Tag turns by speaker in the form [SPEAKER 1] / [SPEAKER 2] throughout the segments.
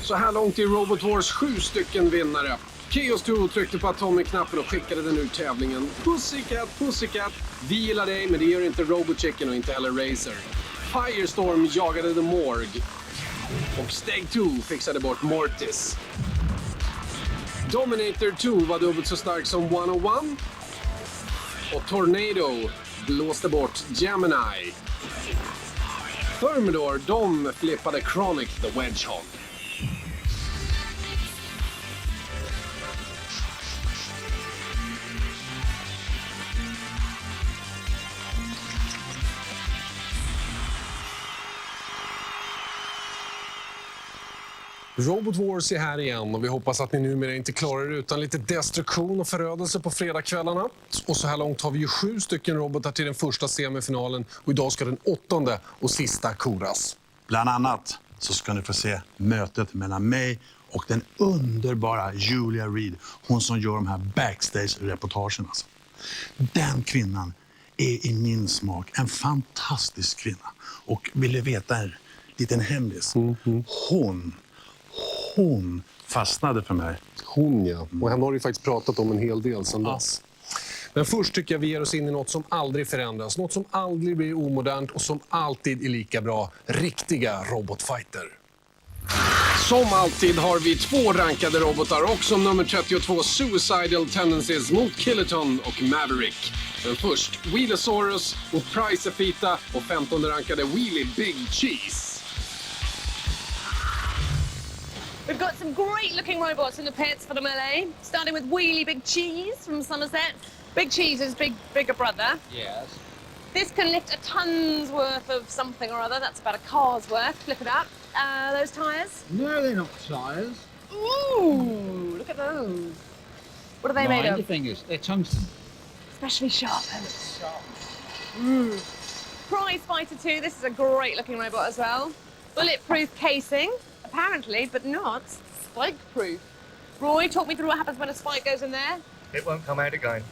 [SPEAKER 1] Så här långt i Robot Wars 7 stycken vinnare. Chaos 2 tryckte på Atomic-knappen och skickade den ur tävlingen. Pussycat, vi gillar dig men det gör inte Robot Chicken och inte heller Razer. Firestorm jagade The Morgue. Och Steg 2 fixade bort Mortis. Dominator 2 var dubbelt så stark som 101. Och Tornado blåste bort Gemini. Thermidor, de flippade Chronic the Wedgehog. Robot Wars är här igen och vi hoppas att ni numera inte klarar er utan lite destruktion och förödelse på fredagskvällarna. Och så här långt har vi ju 7 stycken robotar till den första semifinalen och idag ska den 8:e och sista koras.
[SPEAKER 2] Bland annat så ska ni få se mötet mellan mig och den underbara Julia Reed. Hon som gör de här backstage-reportagen. Alltså. Den kvinnan är i min smak en fantastisk kvinna. Och vill du veta en liten hemlis? Hon fastnade för mig.
[SPEAKER 1] Hon, ja. Och henne har ju faktiskt pratat om en hel del sedan dess. Men först tycker jag vi ger oss in i något som aldrig förändras. Något som aldrig blir omodernt och som alltid är lika bra. Riktiga robotfighter. Som alltid har vi 2 rankade robotar och som nummer 32 Suicidal Tendencies mot Kiloton och Maverick. Men först Wheelosaurus mot Priceafita och 15:e rankade Wheelie Big Cheese.
[SPEAKER 3] We've got some great-looking robots in the pits for the melee, starting with Wheelie Big Cheese from Somerset. Big Cheese is bigger brother.
[SPEAKER 4] Yes.
[SPEAKER 3] This can lift a ton's worth of something or other. That's about a car's worth. Flip it up. Those tyres?
[SPEAKER 4] No, they're not tyres.
[SPEAKER 3] Ooh, look at those. What are they made
[SPEAKER 4] Mind
[SPEAKER 3] of?
[SPEAKER 4] your fingers. They're tungsten.
[SPEAKER 3] Especially sharpened. Prize Fighter 2. This is a great-looking robot as well. Bulletproof casing. Apparently, but not spike-proof. Roy, talk me through what happens when a spike goes in there.
[SPEAKER 5] It won't come out again,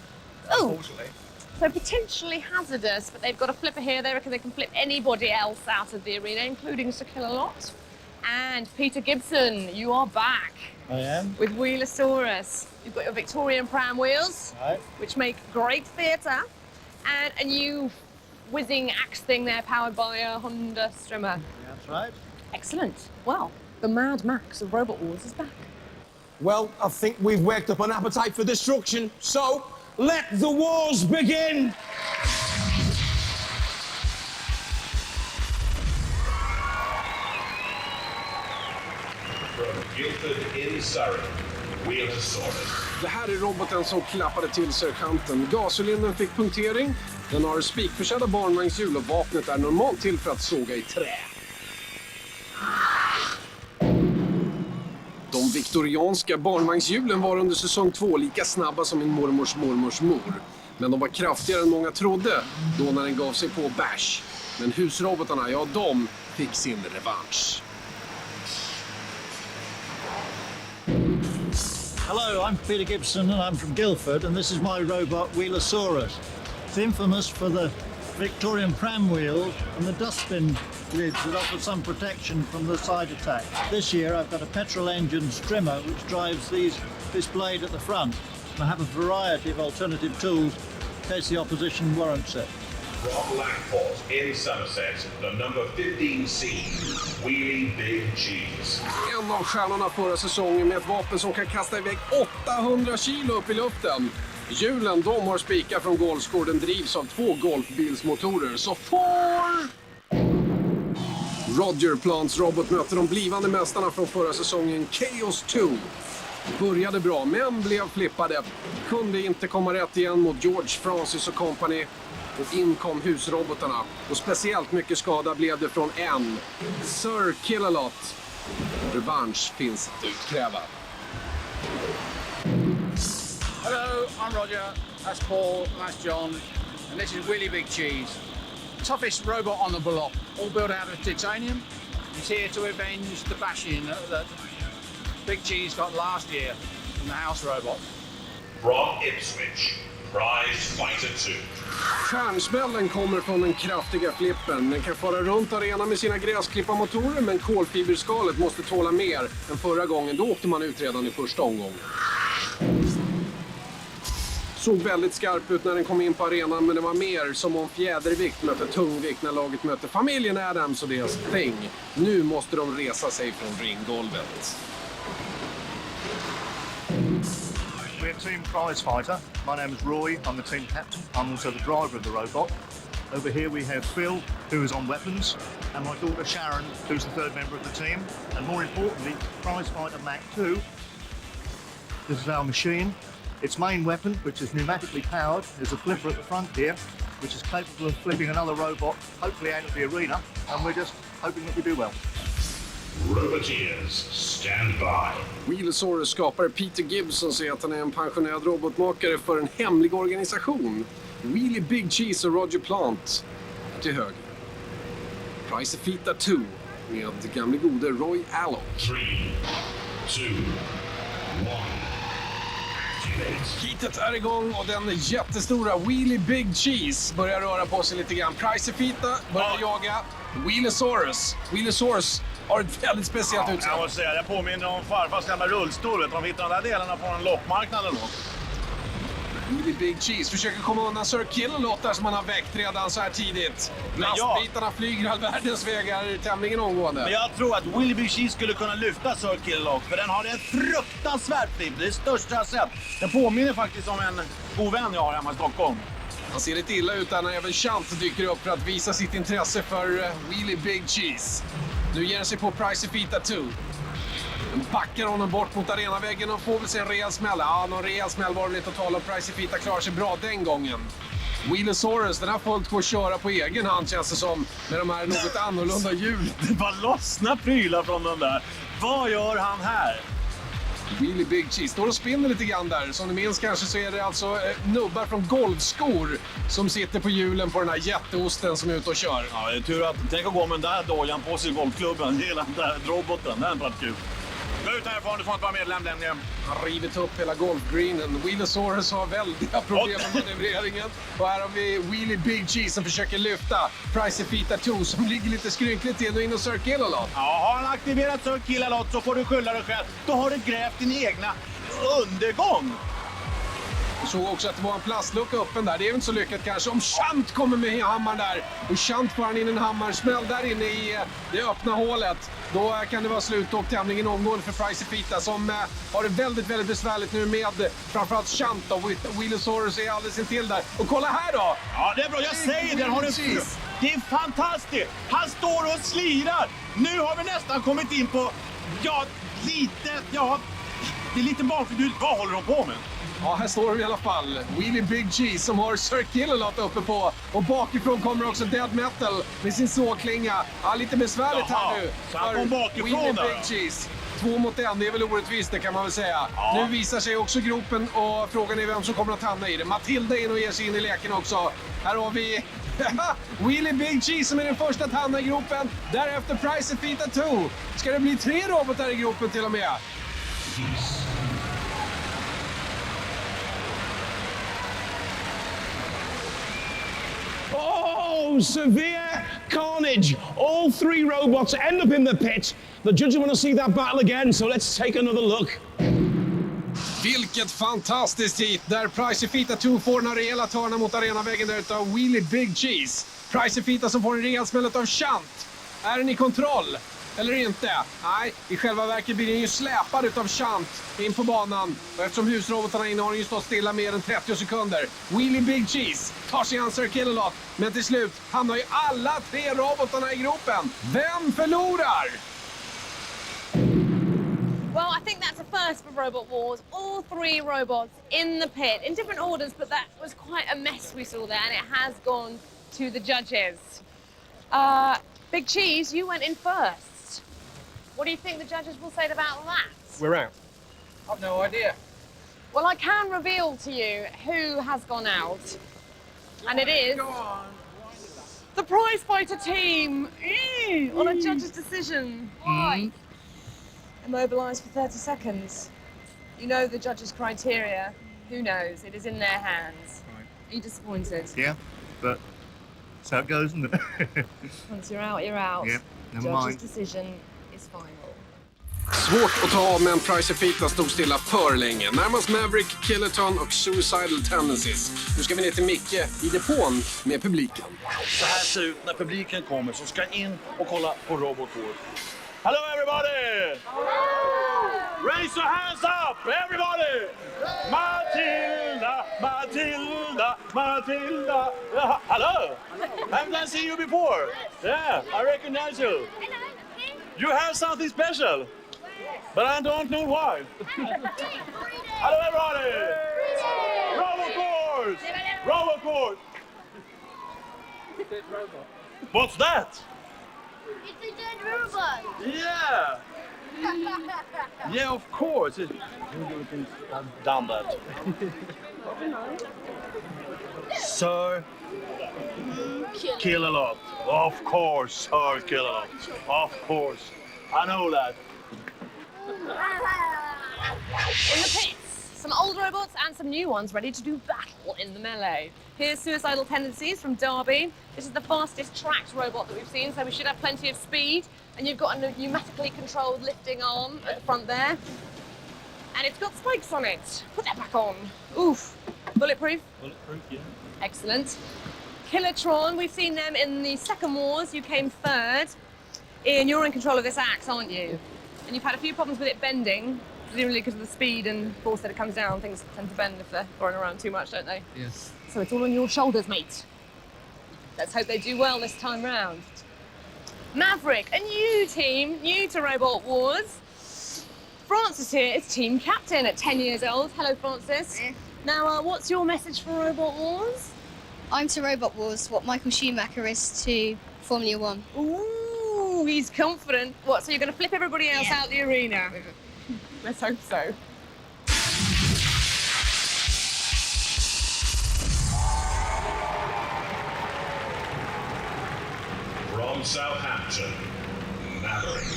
[SPEAKER 3] Oh,
[SPEAKER 5] unfortunately.
[SPEAKER 3] so potentially hazardous, but they've got a flipper here. They reckon they can flip anybody else out of the arena, including Sir Kill-A-Lot. And Peter Gibson, you are back.
[SPEAKER 4] I am.
[SPEAKER 3] With Wheelosaurus. You've got your Victorian pram wheels,
[SPEAKER 4] Right.
[SPEAKER 3] which make great theatre. And a new whizzing axe thing there, powered by a Honda Strimmer.
[SPEAKER 4] That's right.
[SPEAKER 3] Excellent. Well, the Mad Max of Robot Wars is back.
[SPEAKER 6] Well, I think we've worked up an appetite for destruction, so let the wars begin!
[SPEAKER 7] From Guildford in Surrey, Wheelosaurus.
[SPEAKER 1] Det här är roboten som klappade till sergeanten. Gascylindern fick punktering. Den har spikförsedda barnvagnshjul och vapnet är normalt till för att såga i trä. De viktorianska barnvagnshjulen var under säsong 2 lika snabba som min mormors mormors mor. Men de var kraftigare än många trodde då när den gav sig på Bash. Men husrobotarna, ja, de fick sin revansch.
[SPEAKER 8] Hello, I'm Peter Gibson and I'm from Guildford and this is my robot Wheelosaurus. It's infamous for the Victorian pram wheels and the dustbin lids that offer some protection from the side attack. This year I've got a petrol engine strimmer which drives this blade at the front and I have a variety of alternative tools in case the opposition warrants it.
[SPEAKER 7] From Lackport in Somerset, the number 15C, Wheelie Big Cheese.
[SPEAKER 1] En av stjärnorna förra säsongen med ett vapen som kan kasta iväg 800 kilo upp i luften. Hjulen, de har spikar från golfskor. Den drivs av 2 golfbilsmotorer. Så får Roger Plants robot möter de blivande mästarna från förra säsongen, Chaos 2. Började bra, men blev flippade. Kunde inte komma rätt igen mot George Francis och company. Och in kom husrobotarna. Och speciellt mycket skada blev det från en Sir Kill-A-Lot. Revansch finns att utkräva.
[SPEAKER 4] Hello, I'm Roger. That's Paul. That's John. And this is Wheelie Big Cheese. Toughest robot on the block. All built out of titanium. He's here to avenge the bashing that Big Cheese got last year from the house robot.
[SPEAKER 7] From Ipswich, Prize Fighter 2.
[SPEAKER 1] Stjärnsmällen kommer från den kraftiga flippen. Den kan fara runt arenan med sina gräsklipparmotorer, men kolfiberskalet måste tåla mer än förra gången. Då åkte man ut redan i första omgången. Såg väldigt skarp ut när den kom in på arenan, men det var mer som om fjädervikt mötte tungvikt när laget mötte familjen Adams och deras Thing. Nu måste de resa sig från ringgolvet.
[SPEAKER 5] We're Team Prize Fighter. My name is Roy. I'm the team captain. I'm also the driver of the robot. Over here we have Phil, who is on weapons, and my daughter Sharon, who's the third member of the team. And more importantly, Prize Fighter Mac 2. This is our machine. Its main weapon, which is pneumatically powered, is a flipper at the front here, which is capable of flipping another robot, hopefully out of the arena, and we're just hoping that we do well.
[SPEAKER 7] Roboteers, stand by.
[SPEAKER 1] Wheelosaurus-skapare Peter Gibson säger att han är en pensionerad robotmakare för en hemlig organisation. Really Big Cheese och Roger Plant är till höger. Price Fighter 2 med gamle gode Roy Allock.
[SPEAKER 7] 3, 2, 1.
[SPEAKER 1] Heatet är igång och den jättestora Wheelie Big Cheese börjar röra på sig lite grann. Price Fighter börjar jaga Wheelosaurus. Wheelosaurus har ett väldigt speciellt utseende.
[SPEAKER 9] Jag måste säga, det påminner om farfars gamla rullstol. De hittar de där delarna på en loppmarknad eller något.
[SPEAKER 1] Wheelie Big Cheese försöker komma undan Sir Kill-A-Lot där som han har väckt redan så här tidigt. Lastbitarna flyger all världens vägar tämligen omgående.
[SPEAKER 9] Men jag tror att Wheelie Big Cheese skulle kunna lyfta Sir Kill-A-Lot, för den har en fruktansvärt flipp. Det är det största jag sett. Den påminner faktiskt om en god vän jag har hemma i Stockholm.
[SPEAKER 1] Han ser lite illa ut där när även Chant dyker upp för att visa sitt intresse för Wheelie Big Cheese. Nu ger han sig på Price Fighter 2. Den backar honom bort mot arenaväggen och får väl sig en rejäl smäll. Ja, någon rejäl smäll var det lite att tala om. Price Fighter klarar sig bra den gången. Wheelosaurus, den har fullt på att köra på egen hand känns det som. Med de här något annorlunda hjul.
[SPEAKER 9] Det bara lossna prylar från den där. Vad gör han här?
[SPEAKER 1] Wheelie Big Cheese står och spinner lite grann där. Som ni minns kanske så är det alltså nubbar från golfskor som sitter på hjulen på den här jätteosten som är ute och kör.
[SPEAKER 9] Ja, det är tur att tänk att gå med den där dojan på sig i golfklubben. Hela den där roboten, den var kul. Gå ut härifrån, du får inte vara medlem längre.
[SPEAKER 1] Han har rivit upp hela golfgreenen. Wheelosaurus har väldiga problem med manövreringen. Och här har vi Wheelie Big Cheese som försöker lyfta Price Fighter 2 som ligger lite skrynkligt till och in och Sir Kill-A-Lot.
[SPEAKER 9] Ja, har han aktiverat Sir Kill-A-Lot så får du skylla dig själv. Då har du grävt din egna undergång.
[SPEAKER 1] Jag såg också att det var en plastlucka öppen där. Det är ju inte så lyckat kanske. Om Chant kommer med hammaren där och Chant får han in en hammarsmäll där inne i det öppna hålet. Då kan det vara slut och tämligen omgående för Price Fighter som har det väldigt, väldigt besvärligt nu med framförallt Chant och Wheelosaurus är alldeles intill där. Och kolla här då!
[SPEAKER 9] Ja, det är bra. Jag säger det. Har du... Det är fantastiskt. Han står och slirar. Nu har vi nästan kommit in på... Ja, det är lite barnförbud. Vad håller de på med?
[SPEAKER 1] Ja, här står de i alla fall. Wheelie Big Cheese som har Sir Kill-A-Lot uppe på. Och bakifrån kommer också Dead Metal med sin sågklinga. Ja, lite besvärligt här nu.
[SPEAKER 9] Så han kom bakifrån
[SPEAKER 1] Wheelie
[SPEAKER 9] där,
[SPEAKER 1] Big Cheese. 2 mot 1, det är väl orättvist det kan man väl säga.
[SPEAKER 9] Ja.
[SPEAKER 1] Nu visar sig också gropen och frågan är vem som kommer att hamna i det. Matilda är in och ger sig in i leken också. Här har vi Wheelie Big Cheese som är den första att hamna i gropen. Därefter Price Fighter 2. Ska det bli 3 robotar i gropen till och med?
[SPEAKER 6] Oh, severe carnage. All 3 robots end up in the pit. The judges want to see that battle again, so let's take another look.
[SPEAKER 1] Vilket fantastiskt hit där Price Fighter 2 får den här rejäla törna mot arenaväggen där utav Wheelie Big Cheese. Price Fighter som får en rejäl smäll av Chant. Är den i kontroll? Eller inte? Nej, i själva verket blir den ju släpad utav Chant in på banan. Och eftersom husrobotarna inne har den ju stått stilla mer än 30 sekunder. Wheelie Big Cheese tar sig an Sir Kill-A-Lot. Men till slut hamnar ju alla 3 robotarna i gropen. Vem förlorar?
[SPEAKER 3] Well, I think that's a first for Robot Wars. All 3 robots in the pit, in different orders, but that was quite a mess we saw there, and it has gone to the judges. Big Cheese, you went in first. What do you think the judges will say about that?
[SPEAKER 1] We're out. I've no idea.
[SPEAKER 3] Well, I can reveal to you who has gone out, and it is the Prize Fighter team on a judge's decision. Why? Immobilised for 30 seconds. You know the judges' criteria. Who knows? It is in their hands. Are you disappointed?
[SPEAKER 5] Yeah, but that's how it goes, isn't it?
[SPEAKER 3] Once you're out, you're out.
[SPEAKER 5] Yeah, never
[SPEAKER 3] Judge's
[SPEAKER 5] mind.
[SPEAKER 3] decision is final.
[SPEAKER 1] Svårt att ta av, men Price Fita stod stilla för länge. Närmast Maverick, Killerton och Suicidal Tendencies. Nu ska vi ner till Micke i depån med publiken.
[SPEAKER 9] Så här ser det ut när publiken kommer som ska in och kolla på Robot Wars. Hello everybody! Raise your hands up, everybody! Matilda, Matilda, Matilda. Hello! Haven't seen you before. Yeah, I recognize you. You have something special, but I don't know why. Hello everybody! Robot Wars! Robot Wars! What's that?
[SPEAKER 10] It's a dead robot.
[SPEAKER 9] Yeah! Yeah, of course. I've done that. Sir, kill a lot. Of course, Sir, kill a lot. Of course. I know that.
[SPEAKER 3] In the pits, some old robots and some new ones ready to do battle in the melee. Here's Suicidal Tendencies from Derby. This is the fastest tracked robot that we've seen, so we should have plenty of speed. And you've got a pneumatically controlled lifting arm at the front there. And it's got spikes on it. Put that back on. Oof. Bulletproof?
[SPEAKER 9] Bulletproof, yeah.
[SPEAKER 3] Excellent. Killertron, we've seen them in the second wars. You came third. Ian, you're in control of this axe, aren't you? And you've had a few problems with it bending, presumably because of the speed and force that it comes down. Things tend to bend if they're thrown around too much, don't they?
[SPEAKER 11] Yes.
[SPEAKER 3] So it's all on your shoulders, mate. Let's hope they do well this time round. Maverick, a new team, new to Robot Wars. Francis here is team captain at 10 years old. Hello, Francis. Now, what's your message for Robot Wars?
[SPEAKER 10] I'm to Robot Wars what Michael Schumacher is to Formula One.
[SPEAKER 3] Ooh, he's confident. What, so you're going to flip everybody else out the arena? Let's hope so.
[SPEAKER 7] From Southampton, Maverick.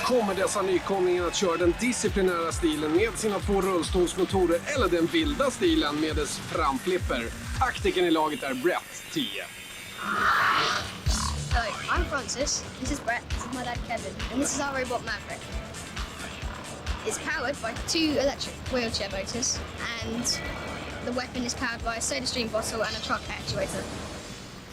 [SPEAKER 1] Kommer dessa nykomlingar att köra den disciplinära stilen med sina 2 rullstolsmotorer eller den vilda stilen med dess framflipper? Taktiken i laget är Brett, 10.
[SPEAKER 10] So, I'm Francis, this is Brett, this is my dad Kevin, and this is our robot Maverick. It's powered by 2 electric wheelchair motors, and the weapon is powered by a soda stream bottle and a truck actuator.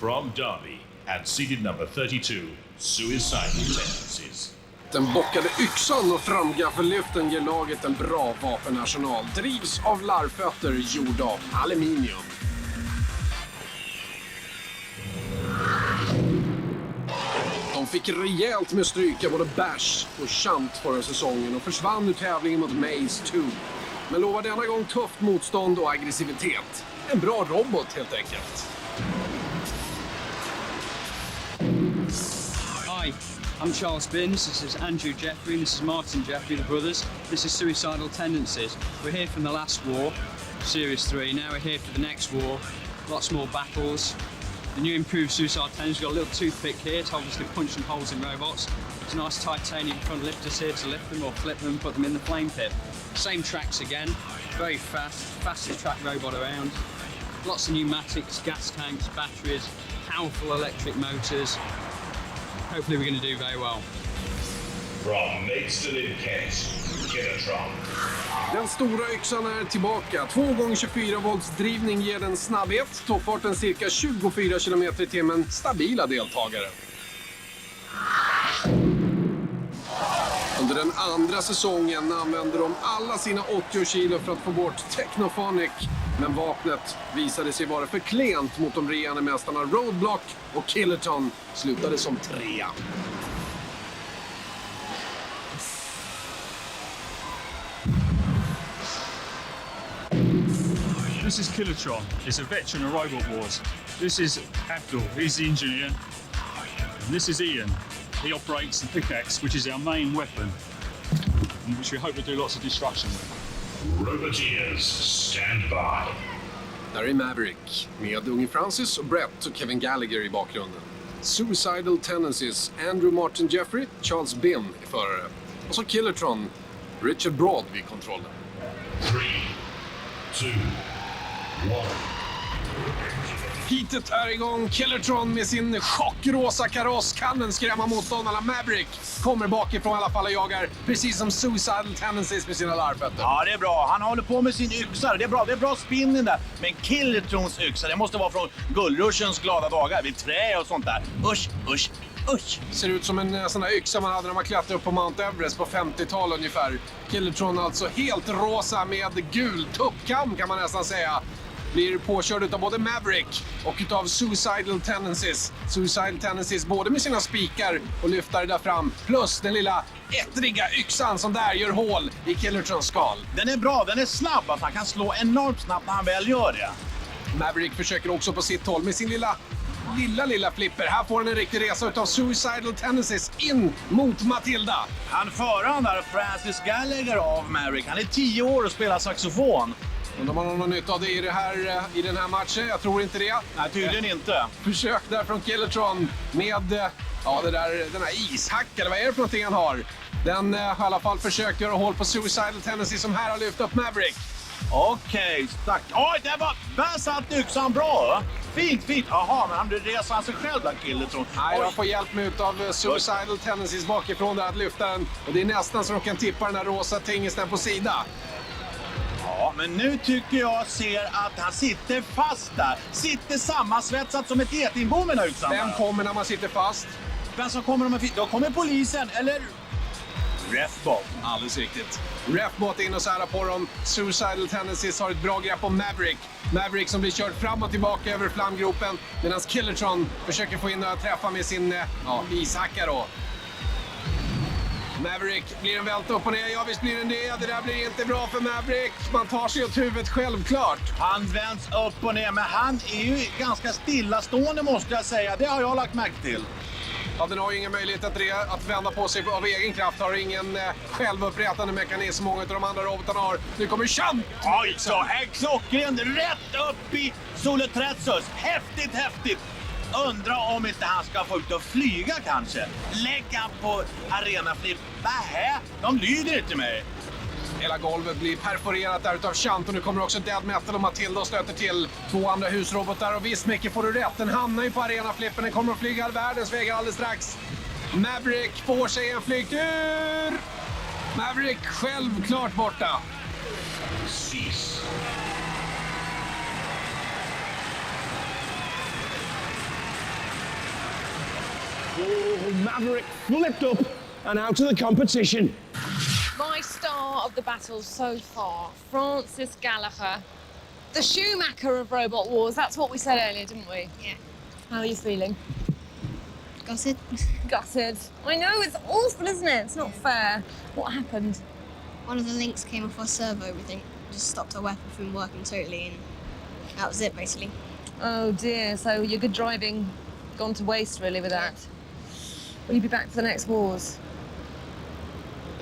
[SPEAKER 7] From Derby, at seated number 32, Suicidal Tendencies.
[SPEAKER 1] Den bockade yxan och framgaffellyften ger laget en bra vapenarsenal. Drivs av larvfötter gjorda av aluminium. De fick rejält med stryka både Bash och Chant förra säsongen och försvann ur tävlingen mot Maze 2. Men lovar denna gång tufft motstånd och aggressivitet. En bra robot helt enkelt.
[SPEAKER 11] Hi, I'm Charles Binns, this is Andrew Jeffrey, and this is Martin Jeffrey, the brothers. This is Suicidal Tendencies. We're here from the last war, Series 3, now we're here for the next war. Lots more battles. The new improved Suicidal Tendencies, we've got a little toothpick here to obviously punch some holes in robots. There's a nice titanium front lifters here to lift them or flip them, put them in the flame pit. Same tracks again, very fast, fastest track robot around. Lots of pneumatics, gas tanks, batteries, powerful electric motors. Hopefully we're going to do very well.
[SPEAKER 7] From Maidstone in Kent, Killertron.
[SPEAKER 1] Den stora yxan är tillbaka. 2x24 volts drivning ger den snabbhet. Toppfarten cirka 24 km i timmen. Stabila deltagare. Under den andra säsongen använder de alla sina 80 kilo för att få bort Technophonic. Men vapnet visade sig vara för klent mot de regerande mästarna Roadblock och Killerton slutade som 3.
[SPEAKER 12] This is Killertron. It's a veteran of Robot Wars. This is Abdul, he's the engineer. And this is Ian. He operates the pickaxe, which is our main weapon, which we hope to do lots of destruction with.
[SPEAKER 7] Roboteers, stand by.
[SPEAKER 1] Där är Maverick med unge Francis och Brett och Kevin Gallagher i bakgrunden. Suicidal Tendencies, Andrew Martin Jeffrey, Charles Binn är förare. Och så Killertron, Richard Broad vid kontrollen.
[SPEAKER 7] 3, 2, 1.
[SPEAKER 1] Heatet är igång. Killertron med sin chockrosa kaross kan den skrämma motståndarna. Maverick kommer bakifrån i alla fall och jagar, precis som Suicidal Tendencies med sina larvfötter.
[SPEAKER 9] Ja, det är bra. Han håller på med sin yxa. Det är bra spinning där. Men Killertrons yxa, det måste vara från Gullrushens glada dagar vid trä och sånt där. Usch.
[SPEAKER 1] Ser ut som en sån där yxa man hade när man klättrade upp på Mount Everest på 50-tal ungefär. Killertron alltså helt rosa med gul tuppkam kan man nästan säga. Blir påkörd utav både Maverick och utav Suicidal Tendencies. Suicidal Tendencies både med sina spikar och lyftare där fram. Plus den lilla ettriga yxan som där gör hål i Killertrons skal.
[SPEAKER 9] Den är bra, den är snabb. Alltså han kan slå enormt snabbt när han väl gör det.
[SPEAKER 1] Maverick försöker också på sitt håll med sin lilla flipper. Här får han en riktig resa utav Suicidal Tendencies in mot Matilda.
[SPEAKER 9] Han föran där, Francis Gallagher av Maverick. Han är 10 år och spelar saxofon.
[SPEAKER 1] Undrar man har någon nytta av det i den här matchen? Jag tror inte det.
[SPEAKER 9] Nej, tydligen inte.
[SPEAKER 1] Försök där från Killertron med den här ishack, eller vad är det för någonting han har? Den har i alla fall försökt göra hål på Suicidal Tendencies som här har lyft upp Maverick.
[SPEAKER 9] Okej, stack. Oj, där satt yxan bra. Fint. Jaha, men han reser han sig själv där, Killertron.
[SPEAKER 1] Nej, jag får hjälp med av Suicidal Tendencies bakifrån där att lyfta den. Och det är nästan så de kan tippa den där rosa tingesten på sida.
[SPEAKER 9] Ja, men nu tycker jag ser att han sitter fast där. Sitter sammansvetsat som ett getingbo med den här yxan.
[SPEAKER 1] Vem kommer när man sitter fast?
[SPEAKER 9] Vem som kommer då kommer polisen, eller... Refbot.
[SPEAKER 1] Alldeles riktigt. Refbot in och sära på dem. Suicidal Tendencies har ett bra grepp om Maverick. Maverick som blir körd fram och tillbaka över flamgropen. Medan Killertron försöker få in och träffa med sin ishacka då. Maverick blir en vält upp och ner. Ja, visst blir den det. Det där blir inte bra för Maverick. Man tar sig åt huvudet självklart.
[SPEAKER 9] Han vänds upp och ner, men han är ju ganska stillastående måste jag säga. Det har jag lagt märke till.
[SPEAKER 1] Ja, den har ju ingen möjlighet att vända på sig av egen kraft. Har ingen självupprättande mekanism många av de andra robotarna har. Nu kommer Chant!
[SPEAKER 9] Oj, så är klockren rätt upp i Soletretsus. Häftigt! Undrar om inte han ska få ut och flyga kanske. Lägg han på arenaflip. Nähä, de lyder inte mig.
[SPEAKER 1] Hela golvet blir perforerat där utav Chant och nu kommer också Dead Metal och Matilda och stöter till 2 andra husrobotar. Och visst, Micke, får du rätt. Den hamnar ju på arenaflippen. Den kommer att flyga all världens vägar alldeles strax. Maverick får sig en flygtur. Maverick självklart borta.
[SPEAKER 7] Cease.
[SPEAKER 6] Oh, Maverick flipped up and out of the competition.
[SPEAKER 3] My star of the battle so far, Francis Gallagher, the Schumacher of Robot Wars. That's what we said earlier, didn't we?
[SPEAKER 10] Yeah.
[SPEAKER 3] How are you feeling?
[SPEAKER 10] Gutted.
[SPEAKER 3] Gutted. I know, it's awful, isn't it? It's not fair. What happened?
[SPEAKER 10] One of the links came off our servo, everything. Just stopped our weapon from working totally, and that was it, basically.
[SPEAKER 3] Oh dear, so your good driving gone to waste really with that. Will you be back for the next wars?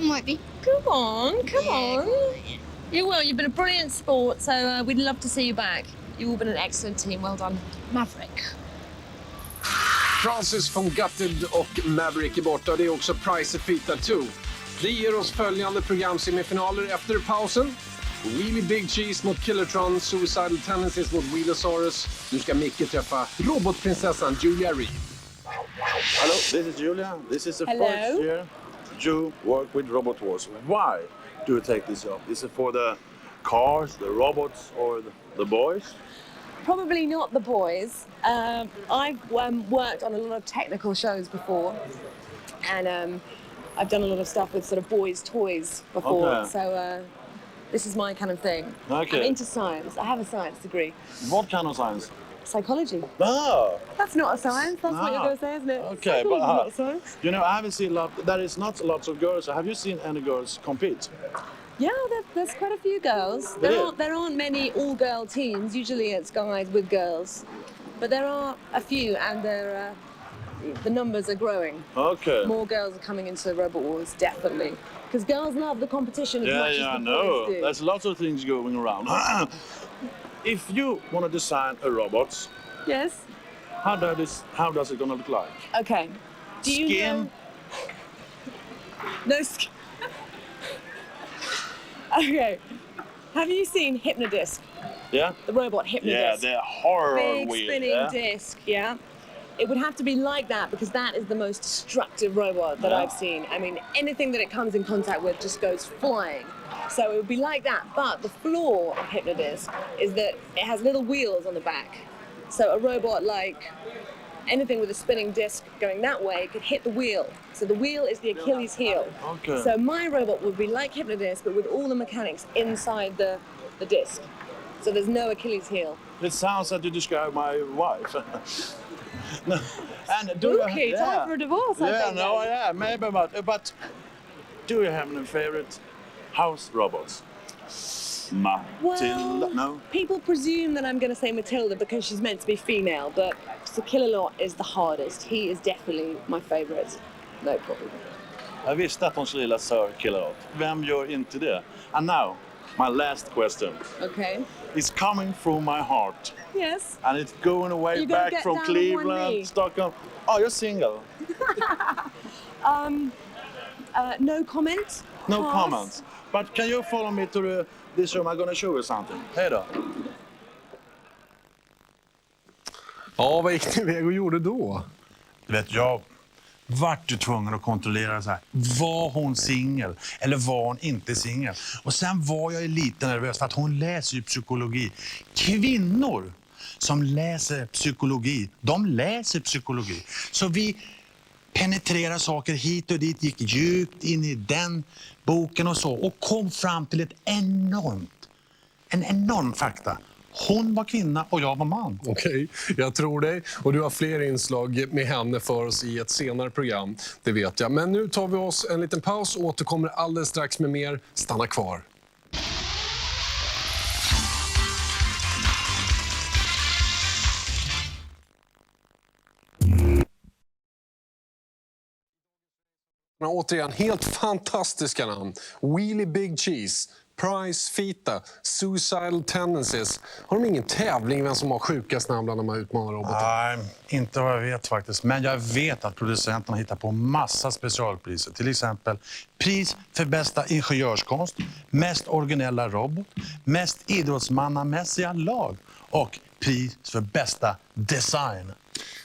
[SPEAKER 10] Might be.
[SPEAKER 3] Come on.
[SPEAKER 10] Yeah.
[SPEAKER 3] You will. You've been a brilliant sport, so we'd love to see you back. You've all been an excellent team. Well done. Maverick.
[SPEAKER 1] Francis von Gutted och Maverick är borta. Det är också Price Fita 2. Det ger oss följande programsemifinaler efter pausen. Really Big Cheese mot Killertron, Suicidal Tendencies mot Wheelosaurus. Nu ska Micke träffa robotprinsessan Julia Reed.
[SPEAKER 2] Hello, this is Julia. This is the
[SPEAKER 3] Hello.
[SPEAKER 2] first year you work with Robot Wars. Why do you take this job? Is it for the cars, the robots, or the boys?
[SPEAKER 3] Probably not the boys. I've worked on a lot of technical shows before, and I've done a lot of stuff with sort of boys' toys before.
[SPEAKER 2] Okay.
[SPEAKER 3] So this is my kind of thing.
[SPEAKER 2] Okay.
[SPEAKER 3] I'm into science. I have a science degree.
[SPEAKER 2] What kind of science?
[SPEAKER 3] Psychology.
[SPEAKER 2] Oh,
[SPEAKER 3] That's not a science. That's what you're going to say, isn't it?
[SPEAKER 2] okay.
[SPEAKER 3] Psychology's not a science.
[SPEAKER 2] You know, I haven't seen there is not lots of girls. Have you seen any girls compete?
[SPEAKER 3] Yeah, there's quite a few girls. There aren't many all-girl teams. Usually it's guys with girls. But there are a few, and the numbers are growing.
[SPEAKER 2] Okay.
[SPEAKER 3] More girls are coming into Robot Wars, definitely. Because girls love the competition as much as
[SPEAKER 2] I
[SPEAKER 3] the
[SPEAKER 2] know.
[SPEAKER 3] boys do.
[SPEAKER 2] There's lots of things going around. If you want to design a robot,
[SPEAKER 3] Yes?
[SPEAKER 2] how does it gonna look like?
[SPEAKER 3] Okay. Do you
[SPEAKER 2] Skin?
[SPEAKER 3] know... No skin. Okay. Have you seen Hypnodisc?
[SPEAKER 9] Yeah?
[SPEAKER 3] The robot Hypnodisc.
[SPEAKER 9] Yeah, the horror
[SPEAKER 3] Big
[SPEAKER 9] wheel.
[SPEAKER 3] spinning
[SPEAKER 9] Yeah?
[SPEAKER 3] disc, yeah. It would have to be like that because that is the most destructive robot that I've seen. I mean, anything that it comes in contact with just goes flying. So it would be like that. But the flaw of Hypnodisc is that it has little wheels on the back. So a robot like anything with a spinning disc going that way could hit the wheel. So the wheel is the Achilles heel.
[SPEAKER 9] Okay.
[SPEAKER 3] So my robot would be like Hypnodisc, but with all the mechanics inside the disc. So there's no Achilles heel.
[SPEAKER 9] It sounds like you describe my wife. No. And do
[SPEAKER 3] Okay, time for a divorce, I think.
[SPEAKER 9] Yeah, maybe, but do you have any favorite house robots? Matilda? No?
[SPEAKER 3] People presume that I'm going to say Matilda because she's meant to be female, but Sir Killalot is the hardest. He is definitely my favourite. No problem.
[SPEAKER 9] Jag visste att hon skulle gilla Sir Killalot. Vem gör inte det? And now, my last question.
[SPEAKER 3] Okay.
[SPEAKER 9] It's coming through my heart.
[SPEAKER 3] Yes.
[SPEAKER 9] And it's going away
[SPEAKER 3] You're gonna
[SPEAKER 9] back
[SPEAKER 3] get
[SPEAKER 9] from
[SPEAKER 3] down on one knee.
[SPEAKER 9] Cleveland, Stockholm. Oh, you're single?
[SPEAKER 3] No comment.
[SPEAKER 9] No
[SPEAKER 3] Pass.
[SPEAKER 9] comments. But can you follow me to this room? I'm gonna show you something. Hej då.
[SPEAKER 1] Ja, vad gick ni iväg och gjorde då?
[SPEAKER 2] Du vet, jag vart ju tvungen att kontrollera så här. Var hon singel eller var hon inte singel? Och sen var jag lite nervös för att hon läser ju psykologi. Kvinnor som läser psykologi, de läser psykologi. Så vi penetrerar saker hit och dit, gick djupt in i den boken och så. Och kom fram till en enorm fakta. Hon var kvinna och jag var man.
[SPEAKER 1] Okej, jag tror dig. Och du har fler inslag med henne för oss i ett senare program, det vet jag. Men nu tar vi oss en liten paus och återkommer alldeles strax med mer. Stanna kvar. Återigen, helt fantastiska namn. Wheelie Big Cheese, Price Fita, Suicidal Tendencies. Har de ingen tävling vem som har sjukast namn bland de här utmanarrobotarna?
[SPEAKER 2] Nej, inte vad jag vet faktiskt. Men jag vet att producenterna hittar på massa specialpriser. Till exempel pris för bästa ingenjörskonst, mest originella robot, mest idrottsmannamässiga lag och pris för bästa design.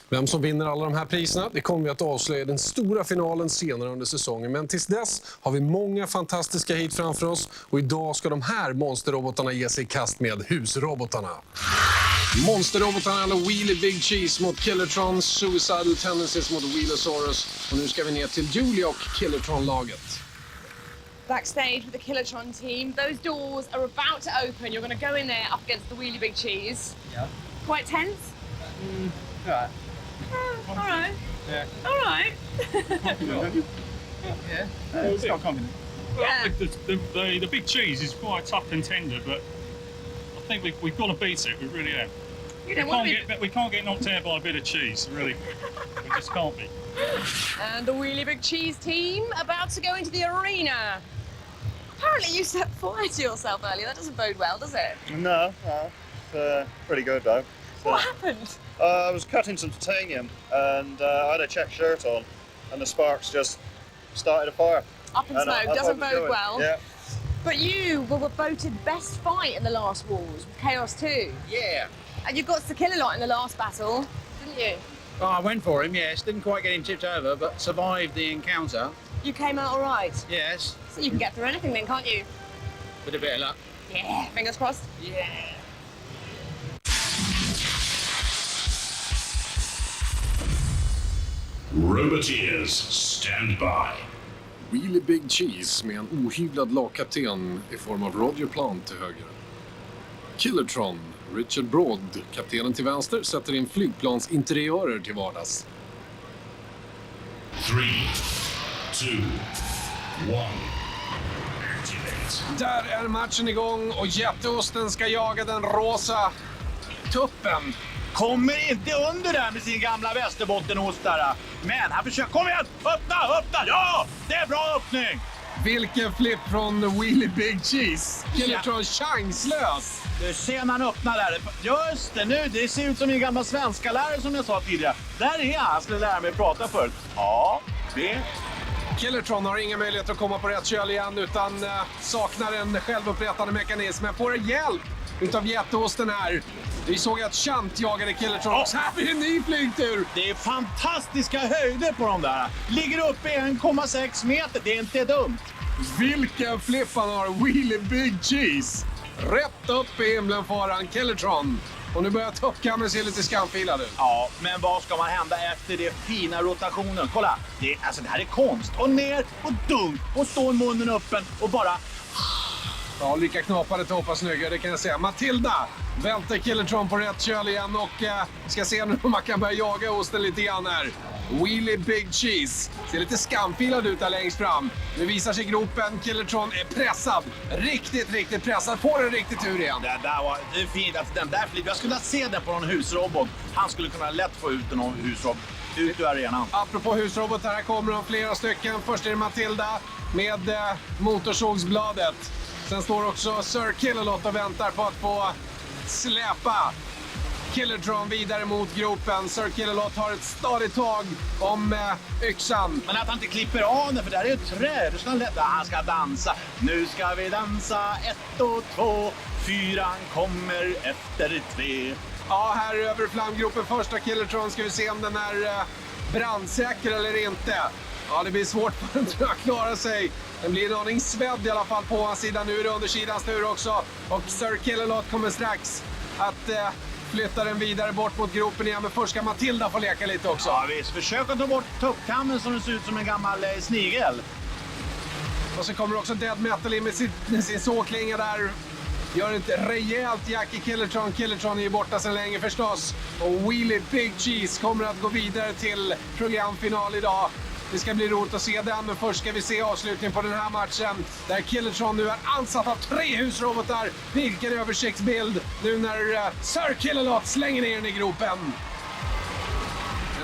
[SPEAKER 1] Vem som vinner alla de här priserna, det kommer vi att avslöja i den stora finalen senare under säsongen. Men tills dess har vi många fantastiska hit framför oss. Och idag ska de här monsterrobotarna ge sig i kast med husrobotarna. Monsterrobotarna eller Wheelie Big Cheese mot Killertron, Suicidal Tendencies mot Wheelosaurus. Och nu ska vi ner till Julia och Killertron-laget.
[SPEAKER 3] Backstage with the Killertron team. Those doors are about to open. You're going to go in there up against the Wheelie Big Cheese.
[SPEAKER 11] Yeah.
[SPEAKER 3] Quite tense?
[SPEAKER 11] Right.
[SPEAKER 3] All right.
[SPEAKER 11] Yeah.
[SPEAKER 3] All right.
[SPEAKER 11] Yeah. It's got confidence.
[SPEAKER 12] Well, the big cheese is quite tough and tender, but I think we've got to beat it. We really have.
[SPEAKER 3] You don't want to be...
[SPEAKER 12] We can't get knocked out by a bit of cheese, really. We just can't be.
[SPEAKER 3] And the Wheelie Big Cheese team about to go into the arena. Apparently you set fire to yourself earlier. That doesn't bode well, does it?
[SPEAKER 5] No. It's pretty good though.
[SPEAKER 3] What happened?
[SPEAKER 5] I was cutting some titanium and I had a check shirt on and the sparks just started a fire.
[SPEAKER 3] Up in smoke, doesn't bode well.
[SPEAKER 5] Yeah.
[SPEAKER 3] But you were voted best fight in the last wars with Chaos 2.
[SPEAKER 4] Yeah.
[SPEAKER 3] And you got Sir Killalot in the last battle, didn't you?
[SPEAKER 4] Oh, I went for him, yes. Didn't quite get him tipped over, but survived the encounter.
[SPEAKER 3] You came out all right.
[SPEAKER 4] Yes.
[SPEAKER 3] So you can get through anything then, can't you?
[SPEAKER 4] With a bit of luck.
[SPEAKER 3] Yeah, fingers crossed.
[SPEAKER 4] Yeah.
[SPEAKER 7] Roboteers, stand by.
[SPEAKER 1] Wheelie Big Cheese med en ohyvlad lagkapten i form av Roger Plant till höger. Killertron, Richard Broad, kaptenen till vänster, sätter in flygplansinteriörer till vardags.
[SPEAKER 7] 3, 2, 1. Activate.
[SPEAKER 1] Där är matchen igång och jätteosten ska jaga den rosa tuppen.
[SPEAKER 9] Kommer inte under där med sin gamla västerbottenostare. Men han försöker. Kom igen! Öppna! Ja! Det är bra öppning!
[SPEAKER 1] Vilken flipp från Wheelie Big Cheese. Killertron chanslös.
[SPEAKER 9] Du ser när han öppnar där. Just det, nu. Det ser ut som min gamla svenska lärare som jag sa tidigare. Där är han. Skulle lära mig att prata förut. Ja, det.
[SPEAKER 1] Killertron har inga möjligheter att komma på rätt köl igen utan saknar en självupprättande mekanism. Men får hjälp utav jätteosten här. Vi såg att Chant jagade Killertron.
[SPEAKER 9] Ja.
[SPEAKER 1] Här blir en ny flygtur.
[SPEAKER 9] Det är fantastiska höjder på de där. Ligger uppe i 1,6 meter. Det är inte dumt.
[SPEAKER 1] Vilken flipp han har, Wheelie Big Cheese. Rätt upp i himlen får han Killertron. Och nu börjar toppkammen se lite skamfilad ut.
[SPEAKER 9] Ja, men vad ska man hända efter det fina rotationen? Kolla, det här är konst. Och ner och dunk och stå munnen öppen och bara...
[SPEAKER 1] Ja, lika knapade toppar snyggare, det kan jag säga. Matilda välter Killertron på rätt köl igen och ska se nu om man kan börja jaga osten lite grann här. Wheelie Big Cheese. Ser lite skamfilad ut där längst fram. Nu visar sig gropen. Killertron är pressad. Riktigt pressad. Får en riktig tur igen.
[SPEAKER 9] Det är fint. Alltså, den där flippen. Jag skulle se den på någon husrobot. Han skulle kunna lätt få ut någon husrobot ut ur arenan.
[SPEAKER 1] Apropå husrobotar, här kommer de flera stycken. Först är det Matilda med motorsågsbladet. Sen står också Sir Killalot och väntar på att få släpa Killertron vidare mot gropen. Sir Killalot har ett stadigt tag om yxan.
[SPEAKER 9] Men att han inte klipper av den, för det här är ju ett träd. Han ska dansa. Nu ska vi dansa 1 och 2. 4 kommer efter 3.
[SPEAKER 1] Ja, här över flamgropen första Killertron. Ska vi se om den är brandsäker eller inte. Ja, det blir svårt för den att klara sig. Den blir en aning svedd i alla fall på hans sida. Nu är det undersidans tur också. Och Sir Killalot kommer strax att flytta den vidare bort mot gropen igen. Men först ska Matilda få leka lite också.
[SPEAKER 9] Ja, visst. Försök att ta bort tuppkammen som ser ut som en gammal snigel.
[SPEAKER 1] Och så kommer också Dead Metal in med sin såklinga där. Gör ett rejält jack i Killertron. Killertron är ju borta sedan länge förstås. Och Wheelie Big Cheese kommer att gå vidare till programfinal idag. Det ska bli roligt att se den, men först ska vi se avslutningen på den här matchen. Där Killertron nu är ansatt av 3 husrobotar. Vilken översiktsbild nu när Sir Killalot slänger ner den i gropen.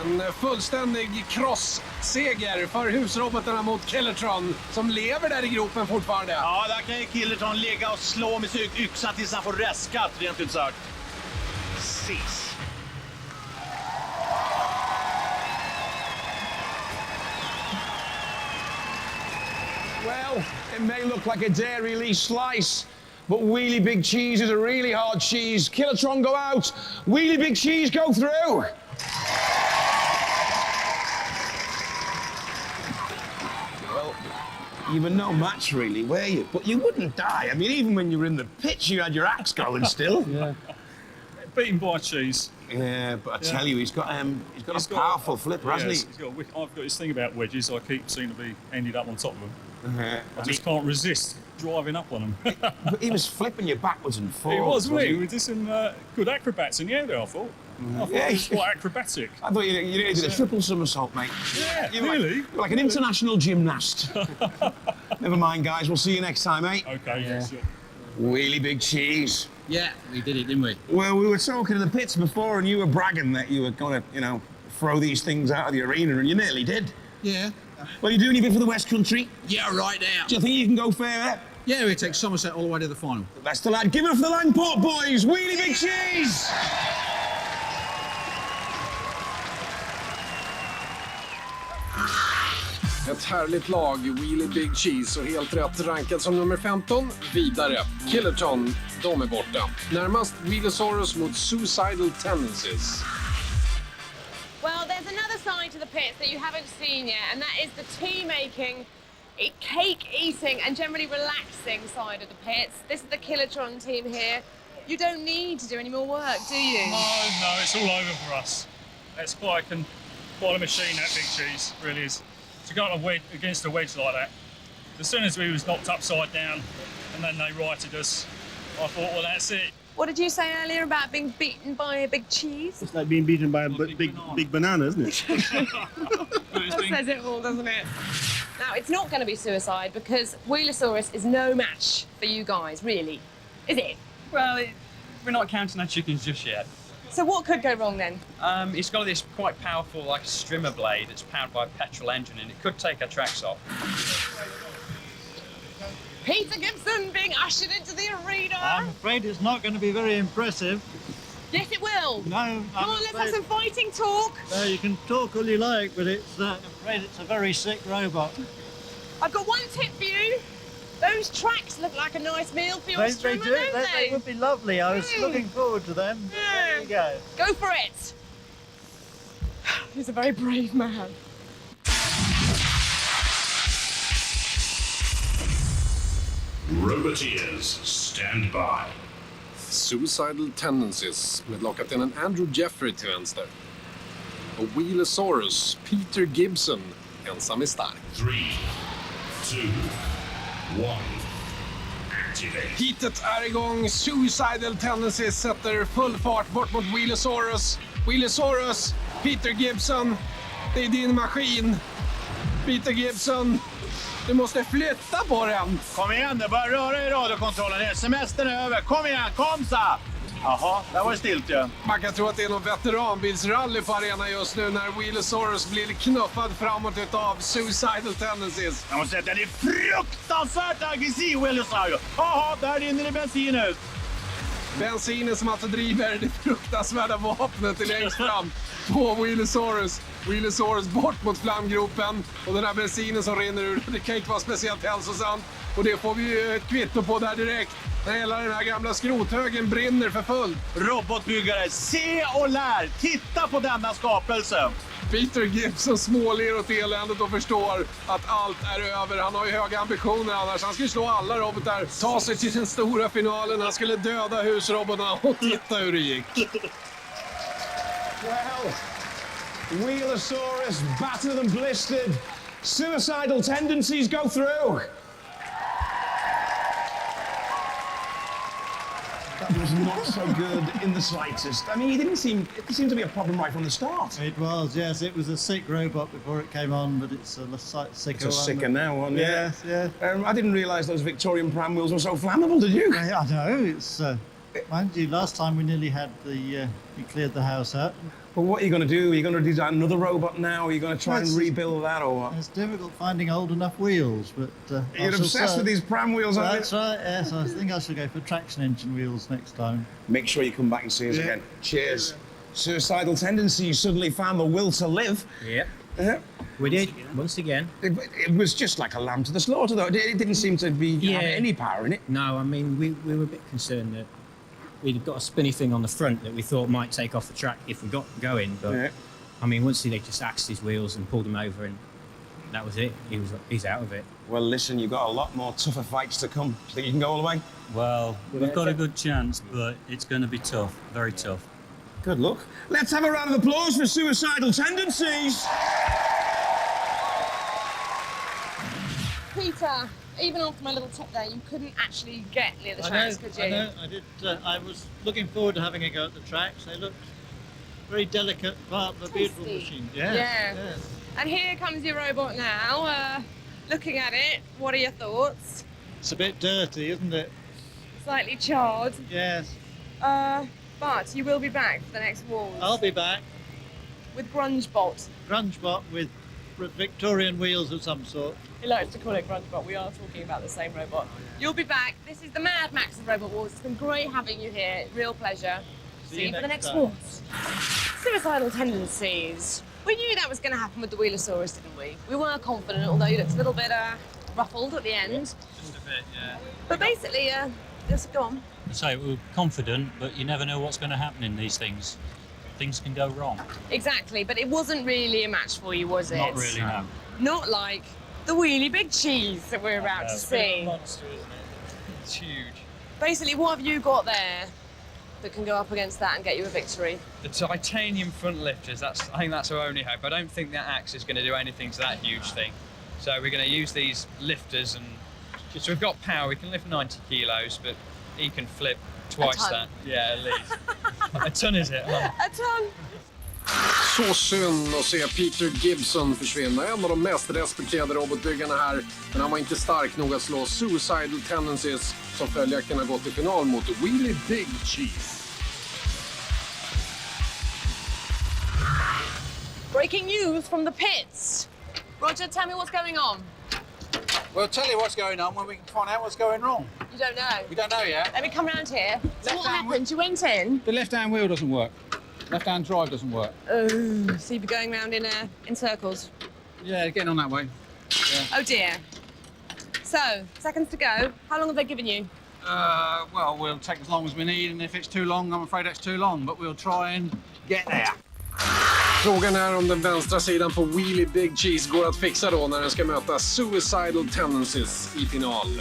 [SPEAKER 1] En fullständig cross-seger för husrobotarna mot Killertron som lever där i gropen fortfarande.
[SPEAKER 9] Ja, där kan ju Killertron ligga och slå med sin yxa tills han får reskat, rent ut sagt. Precis.
[SPEAKER 6] Well, it may look like a dairy slice, but Wheelie Big Cheese is a really hard cheese. Killertron go out, Wheelie Big Cheese go through. Well, you were no match really, were you? But you wouldn't die. I mean, even when you were in the pitch, you had your axe going still.
[SPEAKER 12] Yeah. Beaten by Cheese.
[SPEAKER 6] Yeah, but I tell you, he's got a powerful flipper, hasn't he?
[SPEAKER 12] I've got this thing about wedges. I keep seeming to be ended up on top of them. I just can't resist driving up on them.
[SPEAKER 6] But he was flipping you backwards and forwards.
[SPEAKER 12] He was, wasn't he? We did some good acrobats in the air there, I thought. I thought it was quite acrobatic.
[SPEAKER 6] I thought you did a triple somersault, mate.
[SPEAKER 12] Yeah,
[SPEAKER 6] You're
[SPEAKER 12] really?
[SPEAKER 6] Like an international gymnast. Never mind, guys. We'll see you next time, mate.
[SPEAKER 12] Okay, yeah, sure.
[SPEAKER 6] Wheelie Big Cheese.
[SPEAKER 11] Yeah, we did it, didn't we?
[SPEAKER 6] Well, we were talking in the pits before, and you were bragging that you were going to, throw these things out of the arena, and you nearly did.
[SPEAKER 11] Yeah.
[SPEAKER 6] Well, you doing anything for the West Country?
[SPEAKER 11] Yeah, right now.
[SPEAKER 6] Do you think you can go fair?
[SPEAKER 11] Yeah, we take Somerset all the way to the final.
[SPEAKER 6] The best of lad. Give it up for the Langport boys. Wheelie Big Cheese.
[SPEAKER 1] Ett härligt lag, Wheelie Big Cheese, och helt rätt rankad som nummer 15. Vidare, Killertron, de är borta. Närmast Wheelosaurus mot Suicidal Tendencies.
[SPEAKER 3] Well, there's another side to the pits that you haven't seen yet, and that is the tea-making, cake-eating, and generally relaxing side of the pits. This is the Killertron team here. You don't need to do any more work, do you?
[SPEAKER 12] No, it's all over for us. It's quite a machine, that Big Cheese, really is. To go against a wedge like that, as soon as we was knocked upside down and then they righted us, I thought, well, that's it.
[SPEAKER 3] What did you say earlier about being beaten by a big cheese?
[SPEAKER 13] It's like being beaten by a big banana, isn't it?
[SPEAKER 3] That says it all, doesn't it? Now, it's not going to be suicide because Wheelosaurus is no match for you guys, really, is it?
[SPEAKER 11] Well, we're not counting our chickens just yet.
[SPEAKER 3] So what could go wrong then?
[SPEAKER 11] It's got this quite powerful, like strimmer blade that's powered by a petrol engine, and it could take our tracks off.
[SPEAKER 3] Peter Gibson being ushered into the arena.
[SPEAKER 8] I'm afraid it's not going to be very impressive.
[SPEAKER 3] Yes, it will.
[SPEAKER 8] No,
[SPEAKER 3] Come on, let's have some fighting talk.
[SPEAKER 8] You can talk all you like, but I'm afraid it's a very sick robot.
[SPEAKER 3] I've got one tip for you. Those tracks look like a nice meal for your swimmer,
[SPEAKER 8] do.
[SPEAKER 3] don't
[SPEAKER 8] They would be lovely. I was looking forward to them. There you go.
[SPEAKER 3] Go for it. He's a very brave man.
[SPEAKER 7] Roboteers, stand by.
[SPEAKER 1] Suicidal Tendencies med lagkaptenen Andrew Jeffrey till vänster. Och Wheelosaurus, Peter Gibson, ensam är stark.
[SPEAKER 7] 3, 2, 1. Activate.
[SPEAKER 1] Heatet är igång. Suicidal Tendencies sätter full fart bort mot Wheelosaurus. Wheelosaurus, Peter Gibson, det är din maskin. Peter Gibson, du måste flytta på den.
[SPEAKER 9] Kom igen, det börjar röra i radiokontrollen. Semestern är över. Kom igen, kom så! Jaha, där var det stilt ju.
[SPEAKER 1] Man kan tro att det är någon veteranbilsrally på arenan just nu när Wheelosaurus blir knuffad framåt utav Suicidal Tendencies.
[SPEAKER 9] Jag måste säga att den är fruktansvärt aggressiv, Wheelosaurus. Jaha, där rinner det bensin ut.
[SPEAKER 1] Bensinen som alltså driver det fruktansvärda vapnet till längst fram på Wheelosaurus. Wheelosaurus bort mot flamgropen och den här bensinen som rinner ur, det kan inte vara speciellt hälsosamt. Och det får vi ju ett kvitto på där direkt. När hela den här gamla skrothögen brinner för fullt.
[SPEAKER 9] Robotbyggare, se och lär! Titta på denna skapelse!
[SPEAKER 1] Peter Gibson småler åt eländet och förstår att allt är över. Han har ju höga ambitioner annars. Han skulle slå alla robotar, ta sig till den stora finalen. Han skulle döda husrobotarna och titta hur det gick.
[SPEAKER 6] Well, Wheelosaurus battered and blistered. Suicidal tendencies go through. That was not so good in the slightest. I mean, it seemed to be a problem right from the start.
[SPEAKER 8] It was, yes. It was a sick robot before it came on, but it's a sicker
[SPEAKER 6] It's a sicker
[SPEAKER 8] one.
[SPEAKER 6] now one, yeah.
[SPEAKER 8] Yes, yeah.
[SPEAKER 6] I didn't realise those Victorian pram wheels were so flammable, did you?
[SPEAKER 8] I know, it's... mind you, last time we nearly had we cleared the house out.
[SPEAKER 6] Well, what are you going to do? Are you going to design another robot now? Are you going to try and rebuild that or what?
[SPEAKER 8] It's difficult finding old enough wheels, but...
[SPEAKER 6] You're obsessed with these pram wheels, aren't you?
[SPEAKER 8] That's right, yes. I think I should go for traction engine wheels next time.
[SPEAKER 6] Make sure you come back and see us again. Cheers. Suicidal tendencies suddenly found the will to live.
[SPEAKER 14] Yeah. We did, once again.
[SPEAKER 6] It was just like a lamb to the slaughter, though. It didn't seem to have any power in it.
[SPEAKER 14] No, I mean, we were a bit concerned that we'd got a spinny thing on the front that we thought might take off the track if we got going, but I mean, once they just axed his wheels and pulled him over, and that was it. He's out of it.
[SPEAKER 6] Well, listen, you've got a lot more tougher fights to come. Think you can go all the way?
[SPEAKER 15] Well, we've got a good chance, but it's going to be tough, very tough.
[SPEAKER 6] Good luck. Let's have a round of applause for Suicidal Tendencies.
[SPEAKER 3] Peter, even after my little tip there, you couldn't actually get near the tracks, could you?
[SPEAKER 8] I know, I did. I was looking forward to having a go at the tracks. They looked very delicate part of a beautiful machine.
[SPEAKER 3] Yeah. And here comes your robot now. Looking at it, what are your thoughts?
[SPEAKER 8] It's a bit dirty, isn't it?
[SPEAKER 3] Slightly charred.
[SPEAKER 8] Yes.
[SPEAKER 3] But you will be back for the next wars.
[SPEAKER 8] I'll be back.
[SPEAKER 3] With Grungebot.
[SPEAKER 8] Grungebot with Victorian wheels of some sort.
[SPEAKER 3] He likes to call it Grungebot. We are talking about the same robot. You'll be back. This is the Mad Max of Robot Wars. It's been great having you here. Real pleasure. See you for the next wars. Suicidal tendencies. We knew that was going to happen with the Wheelosaurus, didn't we? We were confident, although he looked a little bit ruffled at the end.
[SPEAKER 15] Just a bit, yeah.
[SPEAKER 3] But basically, just go on.
[SPEAKER 15] So we were confident, but you never know what's going to happen in these things. Things can go wrong.
[SPEAKER 3] Exactly, but it wasn't really a match for you, was it?
[SPEAKER 15] Not really, no.
[SPEAKER 3] Not like the Wheelie Big Cheese that we're about to
[SPEAKER 11] It's a bit of
[SPEAKER 3] see.
[SPEAKER 11] a monster, isn't it? It's huge.
[SPEAKER 3] Basically, what have you got there that can go up against that and get you a victory?
[SPEAKER 11] The titanium front lifters, I think that's our only hope. I don't think that axe is going to do anything to that huge thing. So we're going to use these lifters, and so we've got power. We can lift 90 kilos, but he can flip twice that. Yeah, at least. A ton, is it?
[SPEAKER 3] A ton.
[SPEAKER 1] Så synd att se Peter Gibson försvinna. En av de mest respekterade robotbyggarna här. Men han var inte stark nog att slå Suicidal Tendencies som följaktligen har gått i final mot Wheelie Big Cheese.
[SPEAKER 3] Breaking news from the pits. Roger, tell me what's going on.
[SPEAKER 4] We'll tell you what's going on when we can find out what's going wrong.
[SPEAKER 3] You don't know?
[SPEAKER 4] We don't know yet.
[SPEAKER 3] Let me come round here. So what happened? You went in?
[SPEAKER 4] The left-hand wheel doesn't work. Left-hand drive doesn't work.
[SPEAKER 3] Oh, so you'd be going round in circles.
[SPEAKER 4] Yeah, getting on that way. Yeah.
[SPEAKER 3] Oh dear. So, seconds to go. How long have they given you?
[SPEAKER 4] Well, we'll take as long as we need, and if it's too long, I'm afraid it's too long, but we'll try and get there.
[SPEAKER 1] Frågan är om den vänstra sidan på Wheelie Big Cheese går att fixa då när den ska möta Suicidal Tendencies i final.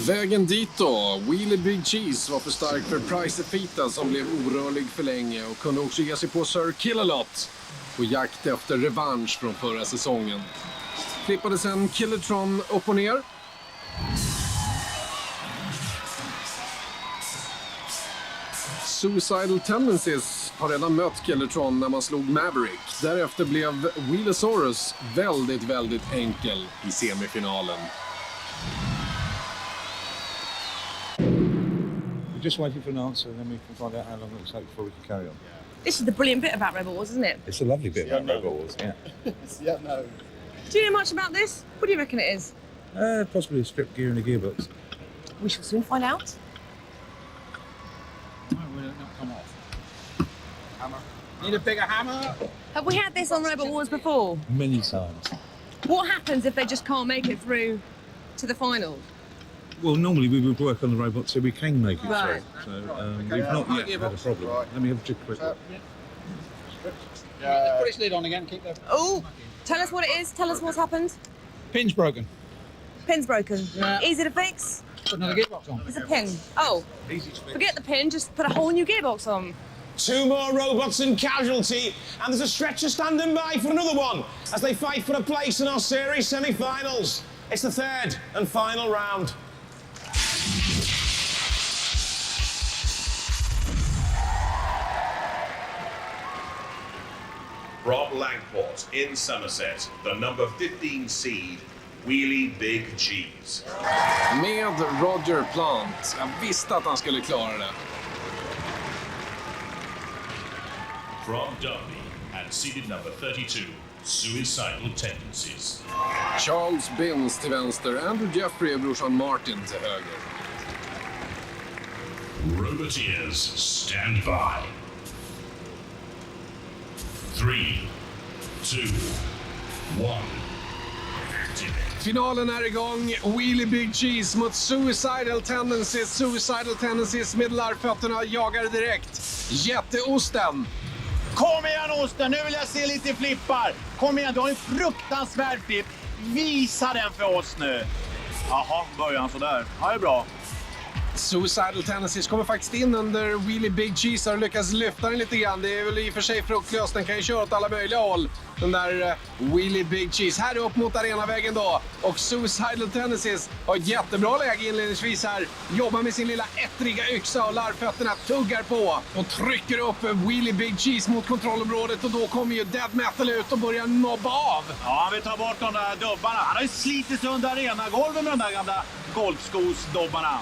[SPEAKER 1] Vägen dit då. Wheelie Big Cheese var för stark för Price Fita som blev orörlig för länge och kunde också ge sig på Sir Killalot på jakt efter revansch från förra säsongen. Flippade sen Killertron upp och ner. Suicidal Tendencies har redan mött Killertron när man slog Maverick. Därefter blev Wheelosaurus väldigt enkel i semifinalen.
[SPEAKER 16] We're just waiting for an answer and then we can find out how long it will take before we can carry on.
[SPEAKER 3] This is the brilliant bit about Robot Wars, isn't it?
[SPEAKER 16] It's a lovely bit about Robot Wars, yeah.
[SPEAKER 3] Do you know much about this? What do you reckon it is?
[SPEAKER 16] Possibly a strip gear and a gearbox.
[SPEAKER 3] We shall soon find out.
[SPEAKER 4] Need a bigger hammer?
[SPEAKER 3] Have we had this on Robot Wars before?
[SPEAKER 16] Many times.
[SPEAKER 3] What happens if they just can't make it through to the final?
[SPEAKER 16] Well, normally we would work on the robot so we can make it
[SPEAKER 3] Right.
[SPEAKER 16] through. So we've not yet had a problem. Let me have a quick look.
[SPEAKER 4] Put its lid on again, keep the...
[SPEAKER 3] Oh, tell us what it is. Tell us what's happened.
[SPEAKER 4] Pin's broken.
[SPEAKER 3] Pin's broken.
[SPEAKER 4] Yeah.
[SPEAKER 3] Easy to fix.
[SPEAKER 4] Put another gearbox on.
[SPEAKER 3] It's a pin. Oh, forget the pin. Just put a whole new gearbox on.
[SPEAKER 6] 2 more robots in casualty, and there's a stretcher standing by for another one as they fight for a place in our series semi-finals. It's the third and final round.
[SPEAKER 7] Rob Langport in Somerset, the number 15 seed, Wheelie Big Cheese.
[SPEAKER 1] Med Roger Plant. Jag visste att han skulle klara det.
[SPEAKER 7] From Derby and seeded number 32, Suicidal Tendencies.
[SPEAKER 1] Charles Binns till vänster, Andrew Jeffrey och brorsan Martin till höger.
[SPEAKER 7] Roboteers, stand by. 3, 2, 1.
[SPEAKER 1] Finalen är igång. Wheelie Big Cheese mot Suicidal Tendencies. Suicidal Tendencies med larvfötterna jagar direkt. Jätteosten.
[SPEAKER 9] Kom igen Osten, nu vill jag se lite flippar. Kom igen, du har en fruktansvärd flipp. Visa den för oss nu. Jaha, börjar han sådär. Ja, det är bra.
[SPEAKER 1] Suicidal Tendencies kommer faktiskt in under Wheelie Big Cheese och lyckas lyfta den lite grann. Det är väl i och för sig fruktlöst. Den kan ju köra åt alla möjliga håll. Den där Wheelie Big Cheese. Här upp mot arenavägen då. Och Suicidal Tendencies har ett jättebra läge inledningsvis här. Jobbar med sin lilla ettriga yxa och larvfötterna tuggar på. Och trycker upp Wheelie Big Cheese mot kontrollområdet. Och då kommer ju Dead Metal ut och börjar nobba av.
[SPEAKER 9] Ja, han vill ta bort de där dubbarna. Han har ju slitit under arenagolven med de där gamla golfskosdobbarna.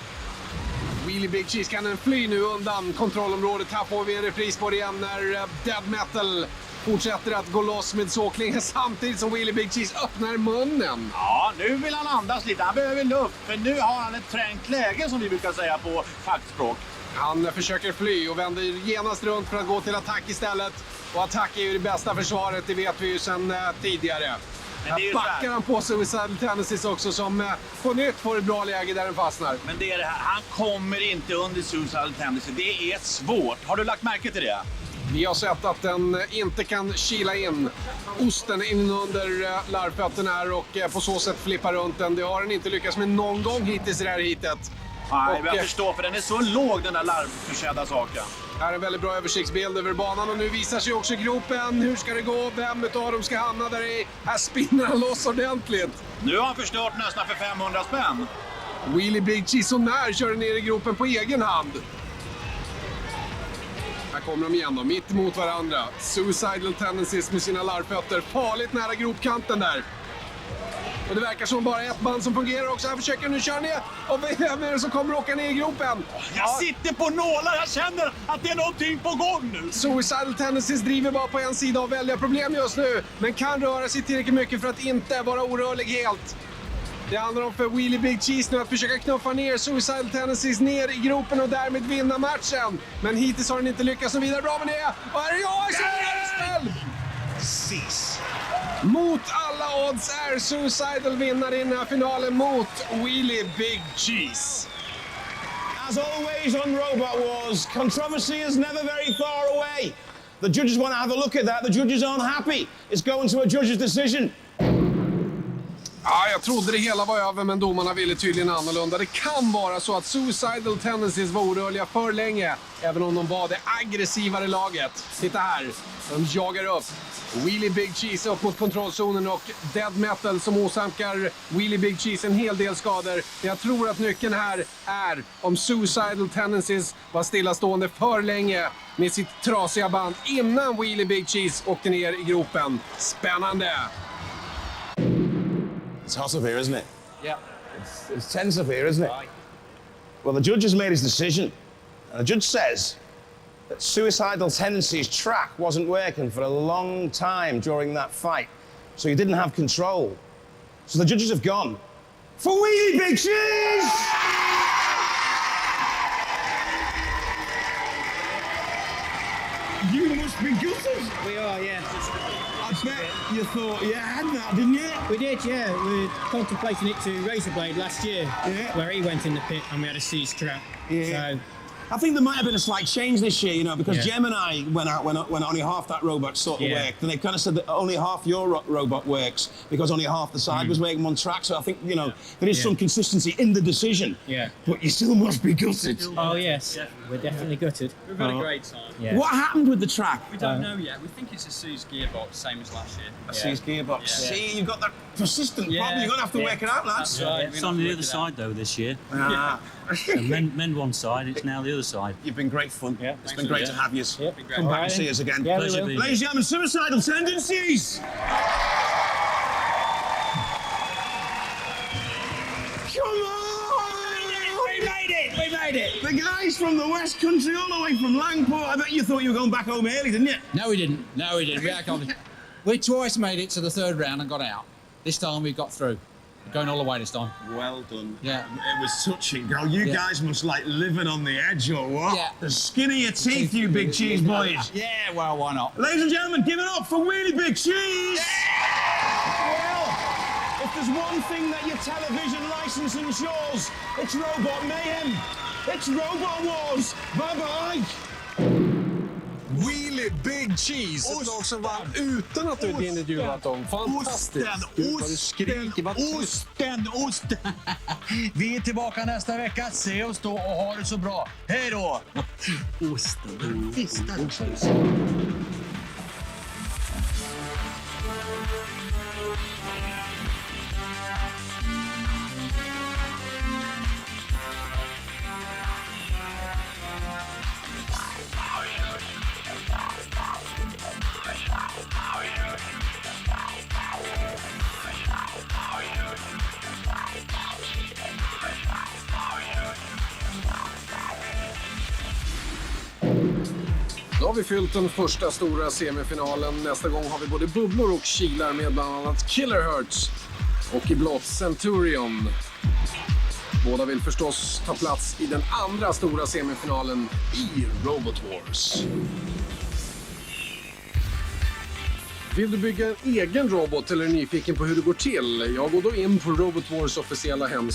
[SPEAKER 1] Wheelie Big Cheese kan fly nu undan kontrollområdet. Här får vi en repris på det igen när Dead Metal fortsätter att gå loss med såklingen samtidigt som Wheelie Big Cheese öppnar munnen.
[SPEAKER 9] Ja, nu vill han andas lite. Han behöver luft, för nu har han ett trängt läge som vi brukar säga på fackspråk.
[SPEAKER 1] Han försöker fly och vänder genast runt för att gå till attack istället. Och attack är ju det bästa försvaret, det vet vi ju sedan tidigare. Här backar han på Suicidal Tendencies också som på nytt får ett bra läge där den fastnar.
[SPEAKER 9] Men det är det här, han kommer inte under Suicidal Tendencies. Det är svårt. Har du lagt märke till det?
[SPEAKER 1] Vi har sett att den inte kan kila in osten in under larvfötterna här och på så sätt flippa runt den. Det har den inte lyckats med någon gång hittills i det här hitet.
[SPEAKER 9] Nej, jag förstår, för den är så låg den där larvförsedda saken.
[SPEAKER 1] Här är en väldigt bra översiktsbild över banan och nu visar sig också gropen. Hur ska det gå? Vem utav dem ska hamna där i? Här spinner han loss ordentligt.
[SPEAKER 9] Nu har han förstört nästan för 500 spänn.
[SPEAKER 1] Wheelie Big Cheese så när kör ner i gropen på egen hand. Här kommer de igen då, mitt emot varandra. Suicidal Tendencies med sina larvfötter. Farligt nära gropkanten där. Och det verkar som bara ett band som fungerar också. Här försöker nu köra ner. Och vem är det som kommer åka ner i gropen?
[SPEAKER 9] Jag sitter på nålar. Jag känner att det är någonting på gång nu.
[SPEAKER 1] Suicidal Tendencies driver bara på en sida av väldiga problem just nu. Men kan röra sig tillräckligt mycket för att inte vara orörlig helt. Det handlar om för Wheelie Big Cheese nu att försöka knuffa ner Suicidal Tendencies ner i gropen och därmed vinna matchen. Men hittills har den inte lyckats så vidare bra med det. Och här är jag som är själv!
[SPEAKER 7] Cease.
[SPEAKER 1] Mot alla odds är Suicidal vinnare i den här finalen mot Wheelie Big Cheese.
[SPEAKER 6] As always on Robot Wars, controversy is never very far away. The judges want to have a look at that. The judges aren't happy. It's going to a judge's decision.
[SPEAKER 1] Ja, jag trodde det hela var över, men domarna ville tydligen annorlunda. Det kan vara så att Suicidal Tendencies var orörliga för länge, även om de var det aggressivare laget. Titta här, de jagar upp. Wheelie Big Cheese upp mot kontrollzonen och Dead Metal som åsamkar Wheelie Big Cheese en hel del skador. Jag tror att nyckeln här är om Suicidal Tendencies var stillastående för länge med sitt trasiga band innan Wheelie Big Cheese åkte ner i gropen. Spännande!
[SPEAKER 6] It's hot up here, isn't it?
[SPEAKER 11] Yeah.
[SPEAKER 6] It's tense up here, isn't it? Well, the judge has made his decision. And the judge says that Suicidal Tendencies' track wasn't working for a long time during that fight. So he didn't have control. So the judges have gone for Wheelie Big Cheese! You must be gutted.
[SPEAKER 14] We are, yeah.
[SPEAKER 6] I bet you thought you had that, didn't you?
[SPEAKER 14] We did, yeah. We were contemplating it to Razorblade last year, where he went in the pit and we had a seized track.
[SPEAKER 6] Yeah.
[SPEAKER 14] So
[SPEAKER 6] I think there might have been a slight change this year, you know, because
[SPEAKER 14] Yeah.
[SPEAKER 6] Gemini went out when only half that robot sort of
[SPEAKER 14] Yeah.
[SPEAKER 6] worked. And they kind of said that only half your robot works because only half the side was working on track. So I think, you know, there is some consistency in the decision.
[SPEAKER 14] Yeah.
[SPEAKER 6] But you still must be gutted.
[SPEAKER 14] Oh yes, we're definitely gutted.
[SPEAKER 11] We've had a great time.
[SPEAKER 14] Yeah.
[SPEAKER 6] What happened with the track?
[SPEAKER 11] We don't know yet. We think it's a seized gearbox, same as last year.
[SPEAKER 6] A seized gearbox.
[SPEAKER 11] Yeah.
[SPEAKER 6] See, you've got that persistent problem. You're going to have to work it out, lads.
[SPEAKER 11] That's right.
[SPEAKER 15] It's on the other side, though, this year.
[SPEAKER 6] Ah.
[SPEAKER 15] So men one side, it's now the other side.
[SPEAKER 6] You've been great fun.
[SPEAKER 14] Yeah.
[SPEAKER 6] It's been great to have you.
[SPEAKER 14] Yep.
[SPEAKER 6] Come back and see us again.
[SPEAKER 14] Yeah, we
[SPEAKER 15] Pleasure
[SPEAKER 14] will.
[SPEAKER 15] being
[SPEAKER 6] Ladies and gentlemen, Suicidal Tendencies! Come on!
[SPEAKER 14] We made it! We made it!
[SPEAKER 6] The guys from the West Country, all the way from Langport. I bet you thought you were going back home early, didn't you?
[SPEAKER 4] No, we didn't. No, we didn't. We twice made it to the third round and got out. This time we got through. We're going all the way this time.
[SPEAKER 6] Well done.
[SPEAKER 4] Yeah.
[SPEAKER 6] It was touching. Now, you guys must like living on the edge or what?
[SPEAKER 4] Yeah.
[SPEAKER 6] The skin of your teeth, you big cheese boys.
[SPEAKER 4] Yeah, well, why not?
[SPEAKER 6] Ladies and gentlemen, give it up for Wheelie Big Cheese! Well, if there's one thing that your television license ensures, it's Robot Mayhem. It's Robot Wars. Bye-bye.
[SPEAKER 1] Wheelie Big Cheese, ett lag som vann utan att du intervjuat dem. Fantastiskt. Gud, vad du skriker. Vad tyst.
[SPEAKER 9] Osten! Vi är tillbaka nästa vecka. Se oss då och ha det så bra. Hej då! Osten.
[SPEAKER 1] Då har vi fyllt den första stora semifinalen. Nästa gång har vi både bubblor och kilar med bland annat Killer Hertz och i blått Centurion. Båda vill förstås ta plats i den andra stora semifinalen i Robot Wars. Vill du bygga en egen robot eller är nyfiken på hur det går till? Jag går då in på Robot Wars officiella hemsida.